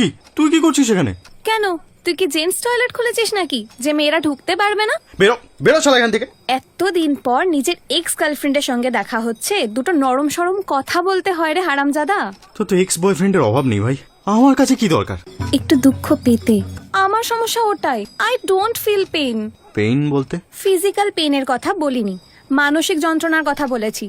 কি তুই কি করছিস এখানে? কেন, তুই কি জেন্টস টয়লেট খুলেছিস নাকি যে মেয়েরা ঢুকতে পারবে না? বেরো বেরো শালা এখান থেকে। এতদিন পর নিজের এক্স গার্লফ্রেন্ডের সঙ্গে দেখা হচ্ছে, দুটো নরম সরম কথা বলতে হয় রে হারামজাদা। তো এক্স বয়ফ্রেন্ডের অভাব নেই ভাই, আমার কাছে কি দরকার? একটু দুঃখ পেতে। আমার সমস্যা ওটাই, I don't feel pain. Pain বলতে? ফিজিক্যাল পেনের কথা বলিনি, মানসিক যন্ত্রণার কথা বলেছি।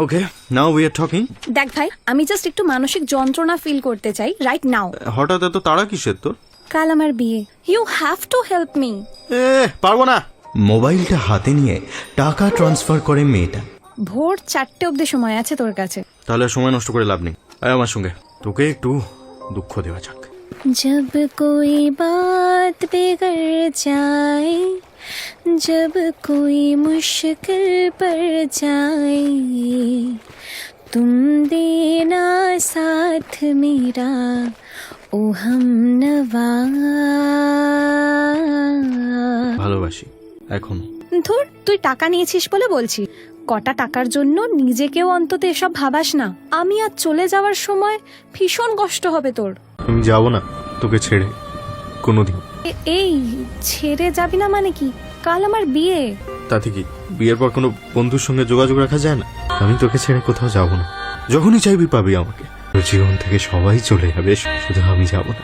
Okay, now we are talking. দেখ ভাই, আমি জাস্ট একটু মানসিক যন্ত্রণা ফিল করতে চাই রাইট নাও। হঠাৎ এত তাড়া কিসের তোর? কাল আমার বিয়ে, you have to help me. পারবো না। মোবাইলটা হাতে নিয়ে টাকা ট্রান্সফার করে মেয়েটা। ভোর 4টে অব্দি সময় আছে তোর কাছে। তাহলে সময় নষ্ট করে লাভ নেই, আয় আমার সঙ্গে, তোকে একটু দুঃখ দেওয়া যাক। जब कोई बात बिगड़ जाए, जब कोई मुश्किल पड़ जाए, तुम देना साथ मेरा ओ हमनवा। ভালোবাসি এখন। ধুর, তুই টাকা নিয়েছিস বলে বলছি, কটা টাকার জন্য নিজেকেও অন্তত এসব ভাবাস না। আমি আজ চলে যাওয়ার সময় ভীষণ কষ্ট হবে তোর। আমি যাব না তোকে ছেড়ে কোনোদিন। এই ছেড়ে যাবি না মানে কি? কাল আমার বিয়ে। তাতে কি বিয়ের পর কোনো বন্ধুর সঙ্গে যোগাযোগ রাখা যায় না? আমি তোকে ছেড়ে কোথাও যাব না, যখনই চাইবি পাবি আমাকে। তোর জীবন থেকে সবাই চলে যাবে, শুধু আমি যাব না।